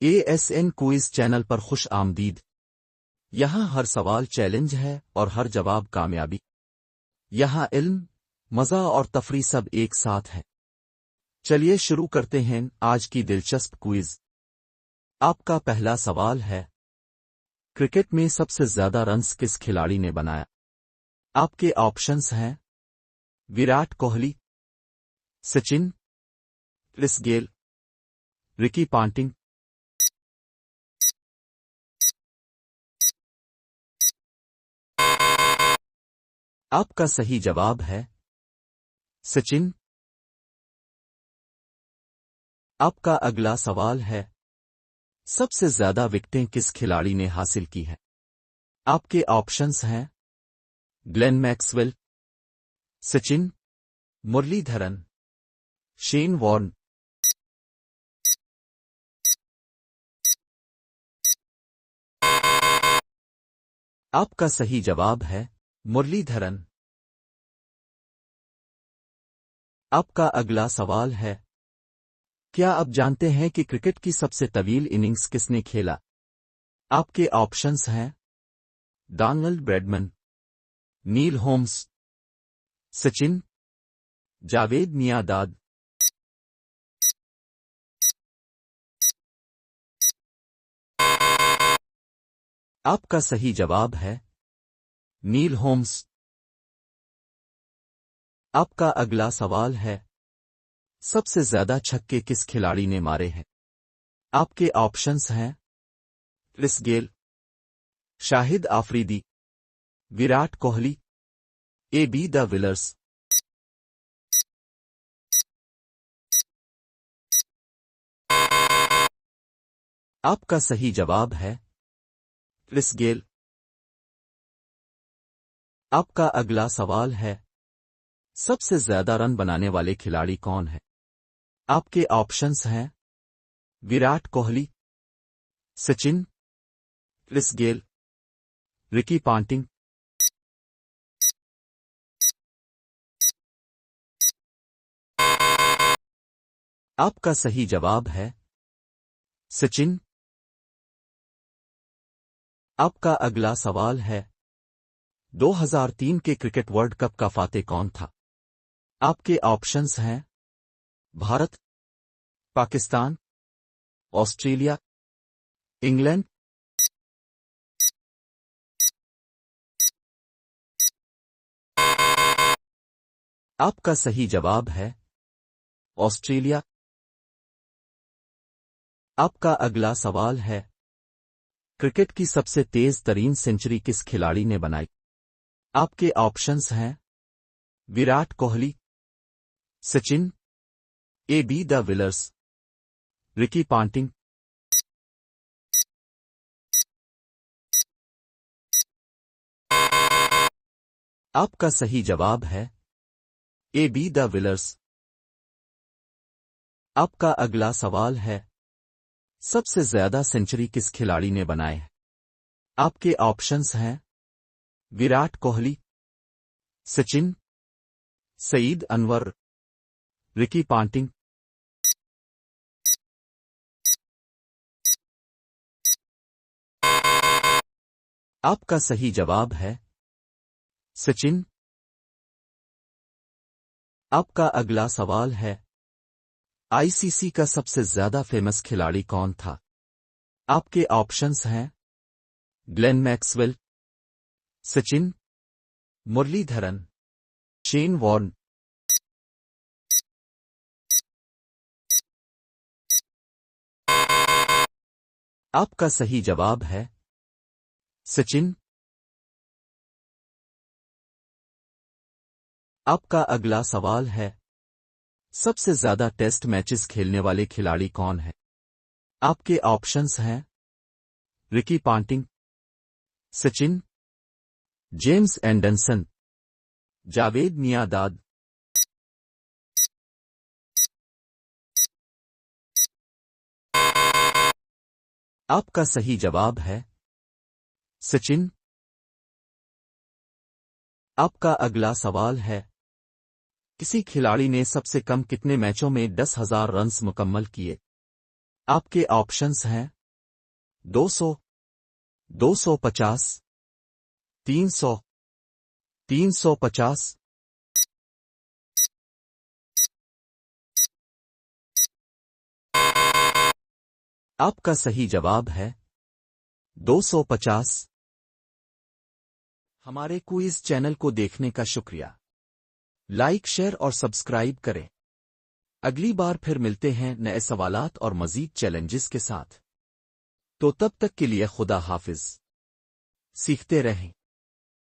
ASN quiz channel पर खुश आमदीद। यहाँ हर सवाल चैलेंज है और हर जवाब कामयाबी। यहाँ इल्म, मजा और तफरी सब एक साथ है। चलिए शुरू करते हैं आज की दिलचस्प क्विज। आपका पहला सवाल है, क्रिकेट में सबसे ज्यादा रन्स किस खिलाड़ी ने बनाया? आपके ऑप्शंस हैं Virat Kohli, Sachin, Chris Gayle, Ricky Ponting. आपका सही जवाब है सचिन। आपका अगला सवाल है, सबसे ज्यादा विकेटें किस खिलाड़ी ने हासिल की है? आपके ऑप्शंस हैं Glenn Maxwell, Sachin, Muralitharan, Shane Warne. आपका सही जवाब है मुरलीधरन। आपका अगला सवाल है, क्या आप जानते हैं कि क्रिकेट की सबसे तवील इनिंग्स किसने खेला? आपके ऑप्शंस हैं डोनाल्ड ब्रैडमन, नील होम्स, सचिन, जावेद मियांदाद। आपका सही जवाब है नील होम्स। आपका अगला सवाल है, सबसे ज्यादा छक्के किस खिलाड़ी ने मारे हैं? आपके ऑप्शंस हैं Chris Gayle, Shahid Afridi, Virat Kohli, AB de Villiers. आपका सही जवाब है क्रिस गेल। आपका अगला सवाल है, सबसे ज्यादा रन बनाने वाले खिलाड़ी कौन है? आपके ऑप्शंस हैं Virat Kohli, Sachin, Chris Gayle, Ricky Ponting. आपका सही जवाब है सचिन। आपका अगला सवाल है, 2003 के क्रिकेट वर्ल्ड कप का फातेह कौन था? आपके ऑप्शंस हैं भारत, पाकिस्तान, ऑस्ट्रेलिया, इंग्लैंड। आपका सही जवाब है ऑस्ट्रेलिया। आपका अगला सवाल है, क्रिकेट की सबसे तेज तरीन सेंचुरी किस खिलाड़ी ने बनाई? आपके ऑप्शंस हैं Virat Kohli, Sachin, AB de wheelers, Ricky Ponting. आपका सही जवाब है AB द विलर्स। आपका अगला सवाल है, सबसे ज्यादा सेंचुरी किस खिलाड़ी ने बनाए हैं? आपके ऑप्शंस हैं विराट कोहली, सचिन, सईद अनवर, रिकी पॉन्टिंग। आपका सही जवाब है सचिन। आपका अगला सवाल है, ICC का सबसे ज्यादा फेमस खिलाड़ी कौन था? आपके ऑप्शंस हैं Glenn Maxwell, Sachin, Muralitharan, Shane Warne. आपका सही जवाब है सचिन। आपका अगला सवाल है, सबसे ज्यादा टेस्ट मैचेस खेलने वाले खिलाड़ी कौन है? आपके ऑप्शंस हैं Ricky Ponting, Sachin, James Anderson, Javed Miandad. आपका सही जवाब है सचिन। आपका अगला सवाल है, किसी खिलाड़ी ने सबसे कम कितने मैचों में 10,000 रन्स मुकम्मल किए? आपके ऑप्शंस हैं 200, 250, 300, 350। आपका सही जवाब है 250। हमारे क्विज चैनल को देखने का शुक्रिया। लाइक, शेयर और सब्सक्राइब करें। अगली बार फिर मिलते हैं नए सवालात और मजीद चैलेंजेस के साथ। तो तब तक के लिए खुदा हाफिज। सीखते रहें।